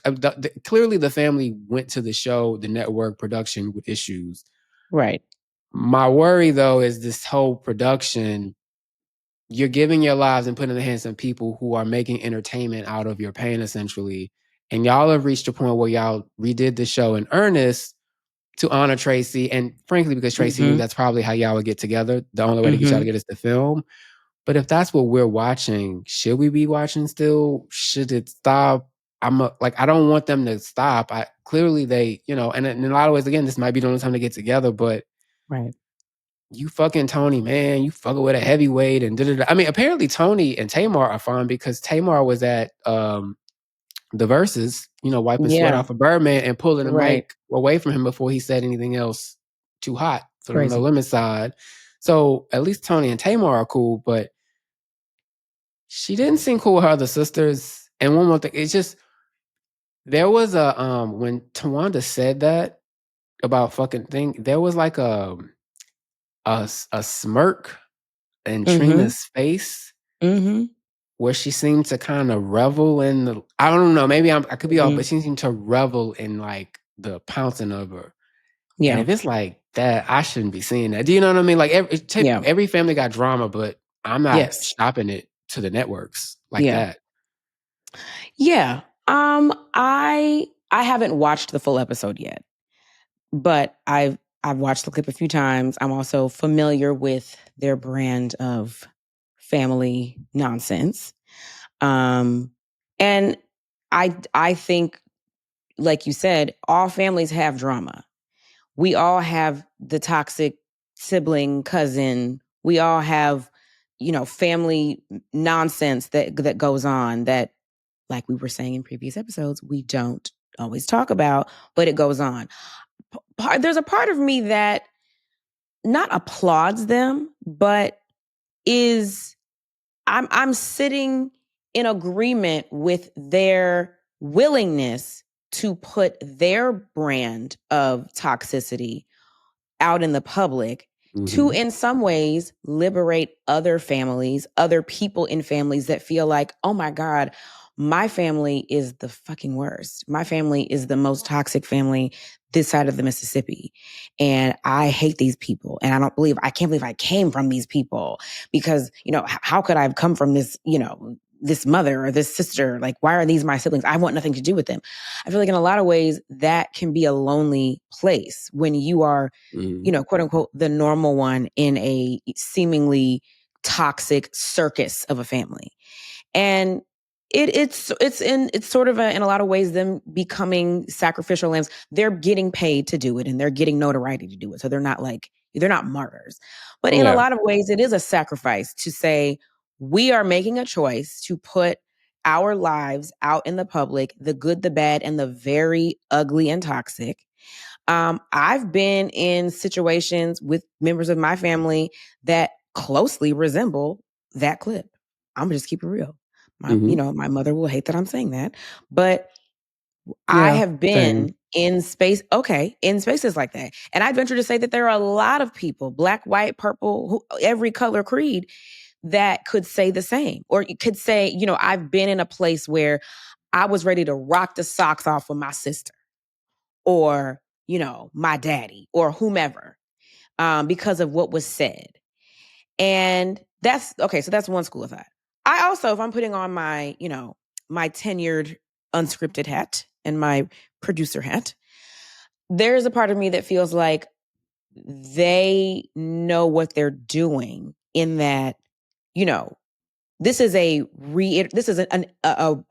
Clearly, the family went to the show, the network production with issues. Right. My worry, though, is this whole production. You're giving your lives and putting in the hands of people who are making entertainment out of your pain, essentially. And y'all have reached a point where y'all redid the show in earnest to honor Tracy. And frankly, because Tracy knew that's probably how y'all would get together. The only way to get y'all to get is to film. But if that's what we're watching, should we be watching still? Should it stop? I don't want them to stop. Clearly they, and in a lot of ways, again, this might be the only time to get together, but right. You fucking Tony, man, you fucking with a heavyweight and da-da-da. I mean, apparently Tony and Tamar are fine because Tamar was at the Versus, wiping sweat off of Birdman and pulling the mic away from him before he said anything else too hot for the No Limit side. So at least Tony and Tamar are cool, but she didn't seem cool with her other sisters. And one more thing, it's just there was a when Tawanda said that about fucking thing, there was like a smirk in Trina's face where she seemed to kind of revel in the, I don't know, maybe I could be off, but she seemed to revel in like the pouncing of her. Yeah. And if it's like that, I shouldn't be seeing that. Do you know what I mean? Like every family got drama, but I'm not stopping it to the networks like that. Yeah. I haven't watched the full episode yet, but I've watched the clip a few times. I'm also familiar with their brand of family nonsense. And I think, like you said, all families have drama. We all have the toxic sibling, cousin. We all have, family nonsense that goes on that, like we were saying in previous episodes, we don't always talk about, but it goes on. There's a part of me that not applauds them, but I'm sitting in agreement with their willingness to put their brand of toxicity out in the public to, in some ways, liberate other families, other people in families that feel like, oh my God, my family is the fucking worst. My family is the most toxic family this side of the Mississippi. And I hate these people. And I can't believe I came from these people because, how could I have come from this, this mother or this sister? Like, why are these my siblings? I want nothing to do with them. I feel like in a lot of ways that can be a lonely place when you are, quote unquote, the normal one in a seemingly toxic circus of a family. And it's sort of in a lot of ways them becoming sacrificial lambs. They're getting paid to do it and they're getting notoriety to do it. So they're not martyrs. But in a lot of ways, it is a sacrifice to say, we are making a choice to put our lives out in the public, the good, the bad, and the very ugly and toxic. I've been in situations with members of my family that closely resemble that clip. I'm gonna just keep it real. My mother will hate that I'm saying that, but I have been in spaces like that. And I'd venture to say that there are a lot of people, black, white, purple, every color, creed, that could say the same. Or you could say, I've been in a place where I was ready to rock the socks off of my sister or, my daddy or whomever, because of what was said. And that's okay. So that's one school of thought. I also, if I'm putting on my, my tenured unscripted hat and my producer hat, there's a part of me that feels like they know what they're doing in that, this is a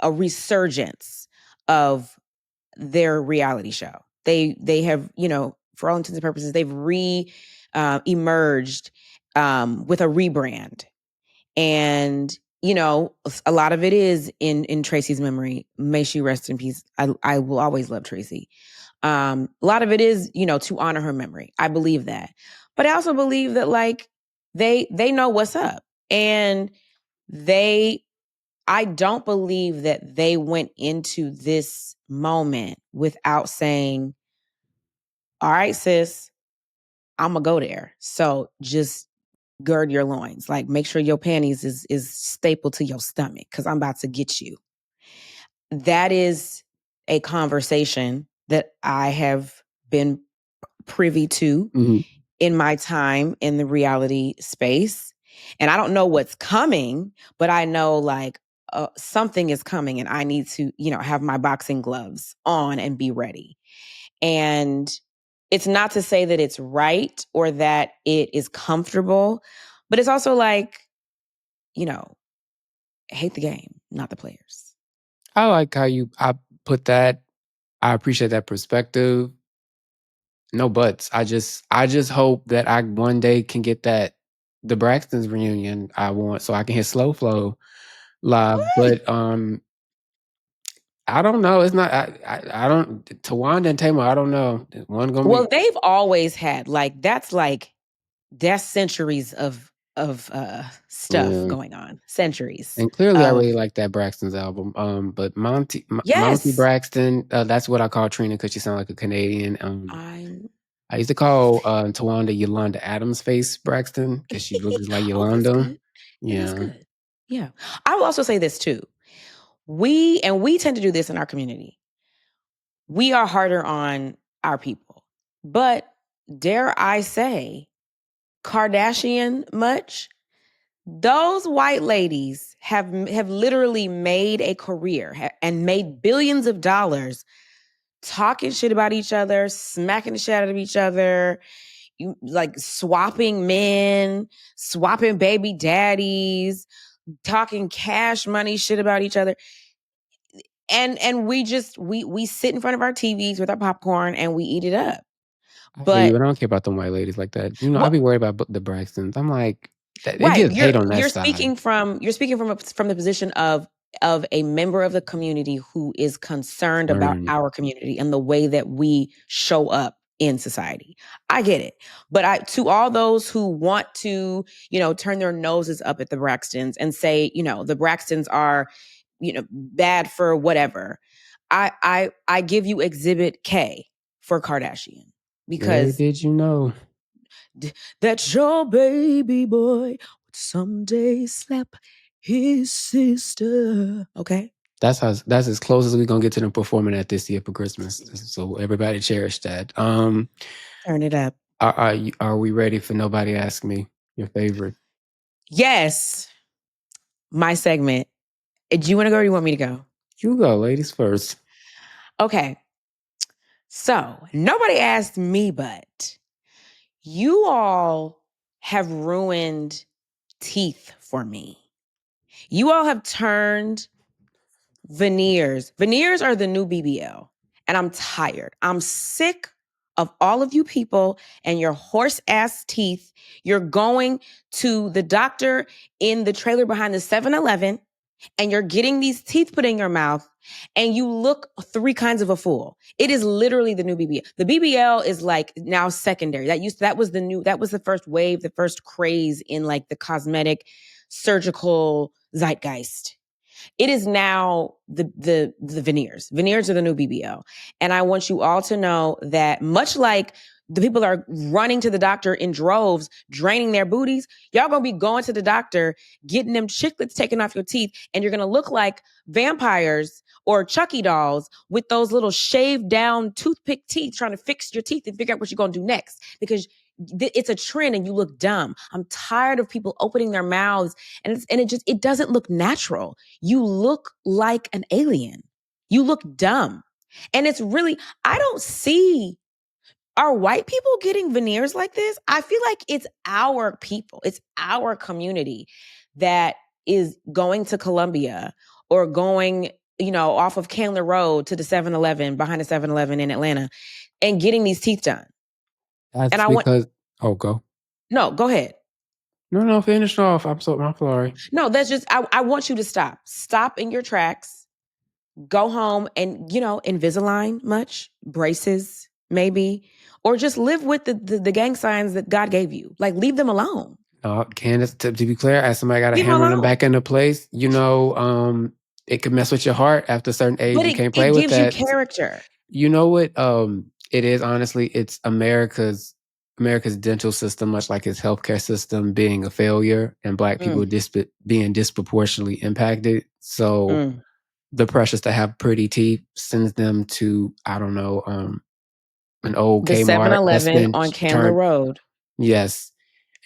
resurgence of their reality show. They have, for all intents and purposes, they've emerged with a rebrand. And, a lot of it is in Tracy's memory. May she rest in peace. I will always love Tracy. A lot of it is, to honor her memory. I believe that. But I also believe that, like, they know what's up. And I don't believe that they went into this moment without saying, all right, sis, I'm going to go there. So just gird your loins. Like, make sure your panties is stapled to your stomach because I'm about to get you. That is a conversation that I have been privy to in my time in the reality space. And I don't know what's coming, but I know like something is coming and I need to, have my boxing gloves on and be ready. And it's not to say that it's right or that it is comfortable, but it's also like, hate the game, not the players. I like how I put that. I appreciate that perspective. No buts. I just hope that I one day can get the Braxtons reunion I want so I can hit Slow Flow live. But I don't know. It's not. I don't. Tawanda and Tamar. I don't know. One gonna Well, be. they've always had that's centuries of stuff going on. Centuries. And clearly, I really like that Braxton's album. But Monty Braxton. That's what I call Trina because she sounds like a Canadian. I used to call Tawanda Yolanda Adams face Braxton because she looks like Yolanda. That's good. Yeah. I will also say this too. We tend to do this in our community. We are harder on our people. But dare I say, Kardashian much? Those white ladies have literally made a career and made billions of dollars talking shit about each other, smacking the shit out of each other, like swapping men, swapping baby daddies, talking cash money shit about each other. And we just we sit in front of our TVs with our popcorn and we eat it up. But I don't care about them white ladies like that. I'd be worried about the Braxtons. I'm like, it gets hate on that you're side. speaking from the position of a member of the community who is concerned about our community and the way that we show up in society. I get it. But to all those who want to, turn their noses up at the Braxtons and say, the Braxtons are, bad for whatever. I give you Exhibit K for Kardashian because did you know that your baby boy would someday slap his sister? Okay. That's as close as we're gonna get to them performing at this year for Christmas. So everybody cherish that. Turn it up. Are we ready for Nobody Ask Me? Your favorite? Yes. My segment. Do you want to go or do you want me to go? You go, ladies first. Okay. So nobody asked me, but you all have ruined teeth for me. You all have turned veneers. Veneers are the new BBL. And I'm tired. I'm sick of all of you people and your horse ass teeth. You're going to the doctor in the trailer behind the 7-Eleven and you're getting these teeth put in your mouth and you look three kinds of a fool. It is literally the new BBL. The BBL is like now secondary. That was the first wave, the first craze in like the cosmetic surgical zeitgeist. It is now the veneers. Veneers are the new BBL. And I want you all to know that much like the people are running to the doctor in droves, draining their booties, y'all gonna be going to the doctor, getting them chiclets taken off your teeth, and you're gonna look like vampires or Chucky dolls with those little shaved down toothpick teeth trying to fix your teeth and figure out what you're gonna do next. Because it's a trend and you look dumb. I'm tired of people opening their mouths and it doesn't look natural. You look like an alien. You look dumb. And it's really, I don't see, are white people getting veneers like this? I feel like it's our people. It's our community that is going to Columbia or going, off of Candler Road to the 7-Eleven, behind the 7-Eleven in Atlanta and getting these teeth done. Go. No, go ahead. No, finish off. I'm sorry. No, that's just, I want you to stop. Stop in your tracks. Go home and, Invisalign much, braces maybe, or just live with the gang signs that God gave you. Like, leave them alone. Candiace, to be clear, as somebody got to Leave her hammer them alone. back into place, you know, it can mess with your heart after a certain age. But You can't play it with gives you that. character. You know what? It is honestly, it's America's dental system, much like its healthcare system, being a failure and Black people being disproportionately impacted. So the pressures to have pretty teeth sends them to, I don't know, an old The Kmart that's 7-Eleven been on Candler turned. Road Yes.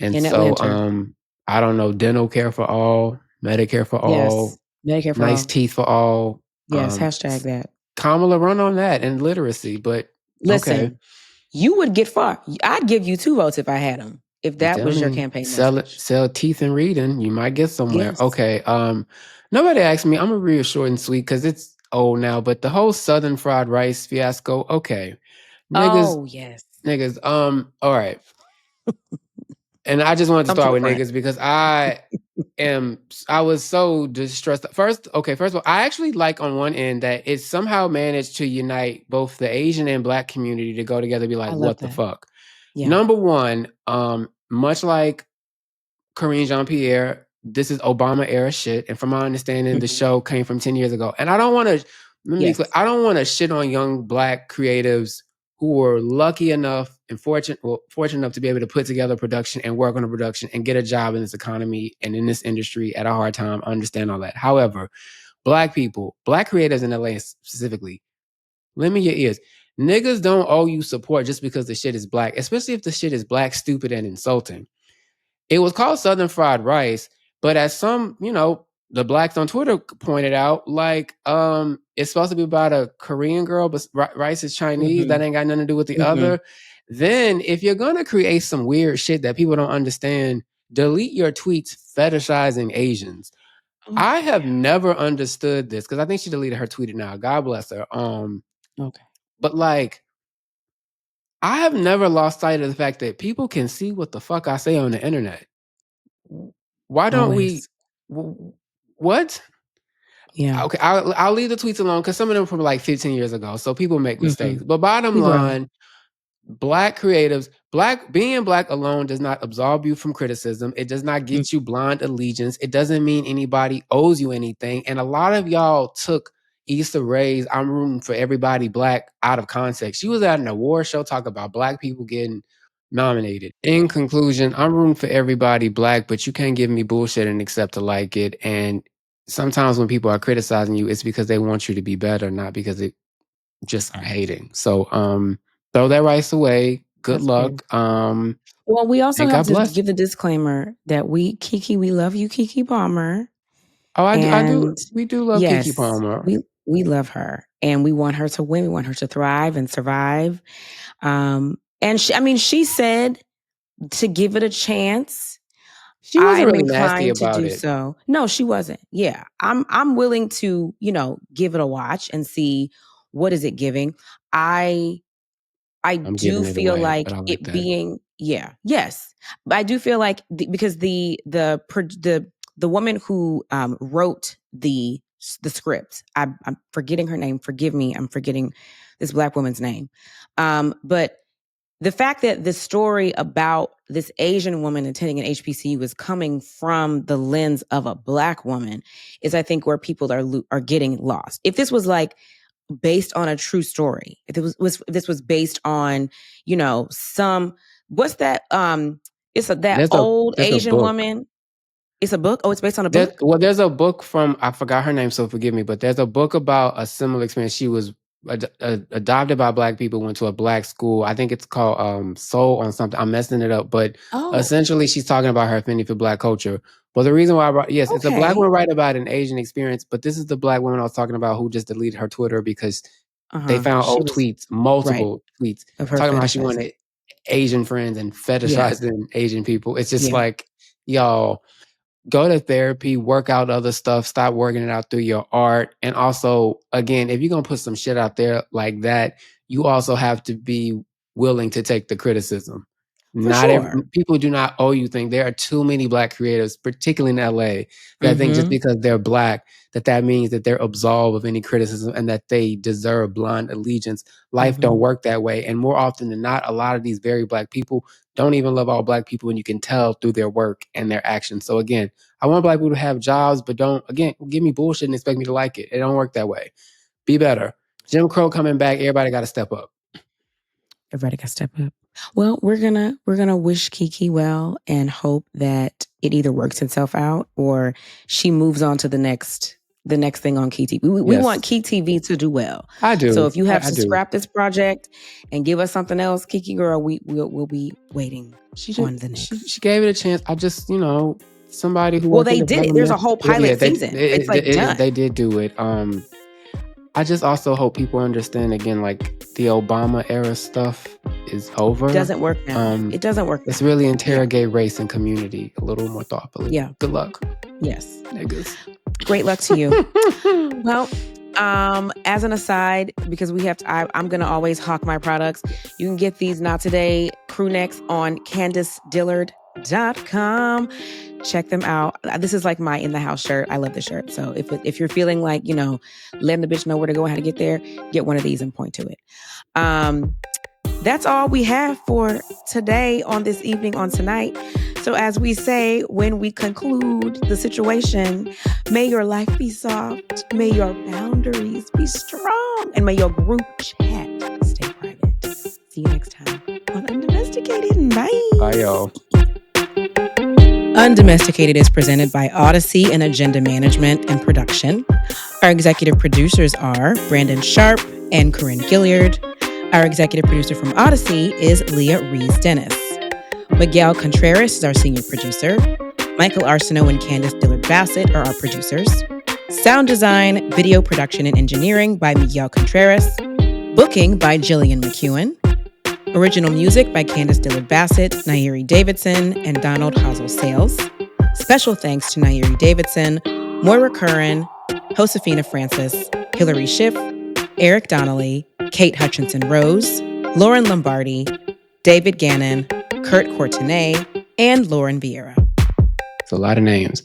And in so, Atlanta. I don't know, dental care for all, Medicare for all, Yes. Medicare for nice all. teeth for all. Yes, hashtag that. Kamala run on that and literacy, but Listen, okay. you would get far. I'd give you 2 votes if I had them. If that was your campaign message. Sell teeth and reading, you might get somewhere. Yes. Okay. Nobody asked me. I'm gonna read it short and sweet because it's old now. But the whole Southern fried rice fiasco. Okay, Oh, yes. niggas. All right. And I just wanted to Come to start the with front. niggas because I was so distressed. First of all, I actually like on one end that it somehow managed to unite both the Asian and Black community to go together and be like, what the fuck? Yeah. Number one, much like Karine Jean-Pierre, this is Obama era shit. And from my understanding, the show came from 10 years ago. And I don't want to, I don't want to shit on young Black creatives who were lucky enough and fortunate enough to be able to put together a production and work on a production and get a job in this economy and in this industry at a hard time. I understand all that. However, Black people, Black creators in LA specifically, lend me your ears. Niggas don't owe you support just because the shit is Black, especially if the shit is Black, stupid, and insulting. It was called Southern fried rice, but as some, the Blacks on Twitter pointed out, like, it's supposed to be about a Korean girl, but rice is Chinese. That ain't got nothing to do with the other. Then if you're going to create some weird shit that people don't understand, delete your tweets fetishizing Asians. I have never understood this because I think she deleted her tweet now. God bless her. Okay. But like, I have never lost sight of the fact that people can see what the fuck I say on the internet. Why don't we? What? Yeah. Okay, I'll leave the tweets alone because some of them from like 15 years ago, so people make mistakes. But bottom line, Black creatives, being Black alone does not absolve you from criticism. It does not get you blind allegiance. It doesn't mean anybody owes you anything. And a lot of y'all took Issa Rae's "I'm rooting for everybody Black" out of context. She was at an award show talking about Black people getting nominated. In conclusion, I'm rooting for everybody Black, but you can't give me bullshit and accept to like it. And sometimes when people are criticizing you, it's because they want you to be better, not because they just are hating. So throw that rice away. Good luck. Well, we also have to bless. give the disclaimer that we love you, Keke Palmer. Oh, I do. We do love Keke Palmer. We love her, and we want her to win. We want her to thrive and survive. And she said to give it a chance. She wasn't really nasty about it. So. No, she wasn't. Yeah, I'm willing to, give it a watch and see what is it giving. I do feel like it being yes. But I do feel like because the woman who wrote the script, I'm forgetting her name. Forgive me, I'm forgetting this Black woman's name. But the fact that the story about this Asian woman attending an HBCU was coming from the lens of a Black woman is, I think, where people are getting lost. If this was like based on a true story, if this was based on, some, what's that? It's old Asian woman. It's a book. Oh, it's based on a book. There's a book from, I forgot her name, so forgive me, but there's a book about a similar experience. She was adopted by Black people, went to a Black school. I think it's called Soul on something. I'm messing it up, but essentially she's talking about her affinity for Black culture. But the reason why, it's a Black woman write about an Asian experience, but this is the Black woman I was talking about who just deleted her Twitter because they found old tweets, multiple tweets, talking about how she wanted Asian friends and fetishizing Asian people. It's just like, y'all, go to therapy, work out other stuff, stop working it out through your art. And also, again, if you're going to put some shit out there like that, you also have to be willing to take the criticism. People do not owe you things. There are too many Black creatives, particularly in LA, that think just because they're Black, that means that they're absolved of any criticism and that they deserve blind allegiance. Life don't work that way. And more often than not, a lot of these very Black people don't even love all Black people, and you can tell through their work and their actions. So again, I want Black people to have jobs, but don't, again, give me bullshit and expect me to like it. It don't work that way. Be better. Jim Crow coming back. Everybody got to step up. Everybody got to step up. Well, we're gonna wish Kiki well and hope that it either works itself out or she moves on to the next thing on Key TV. We want Key TV to do well. I do. So if you have to scrap this project and give us something else, Kiki girl, we'll be waiting on the next. She gave it a chance. I just, somebody who. Well, they did it. There's a whole pilot season. It's done. They did do it. I just also hope people understand again, like the Obama era stuff is over. It doesn't work now. It doesn't work. Let's really interrogate race and community a little more thoughtfully. Yeah. Good luck. Yes. Niggas. Great luck to you. Well, as an aside, because I'm going to always hawk my products. You can get these Not Today crew necks on CandiaceDillard.com. Check them out. This is like my in the house shirt. I love this shirt. So if you're feeling like, letting the bitch know where to go and how to get there, get one of these and point to it. That's all we have for today on this evening, on tonight. So as we say, when we conclude the situation, may your life be soft, may your boundaries be strong, and may your group chat stay private. See you next time on Undomesticated. Bye. Bye, y'all. Undomesticated is presented by Odyssey and Agenda Management and Production. Our executive producers are Brandon Sharp and Corinne Gilliard. Our executive producer from Odyssey is Leah Rees-Dennis. Miguel Contreras is our senior producer. Michael Arceneaux and Candiace Dillard Bassett are our producers. Sound design, video production, and engineering by Miguel Contreras. Booking by Jillian McEwen. Original music by Candiace Dillard Bassett, Nairi Davidson, and Donald Hazel Sales. Special thanks to Nairi Davidson, Moira Curran, Josefina Francis, Hillary Schiff, Eric Donnelly, Kate Hutchinson Rose, Lauren Lombardi, David Gannon, Kurt Courtenay, and Lauren Vieira. It's a lot of names.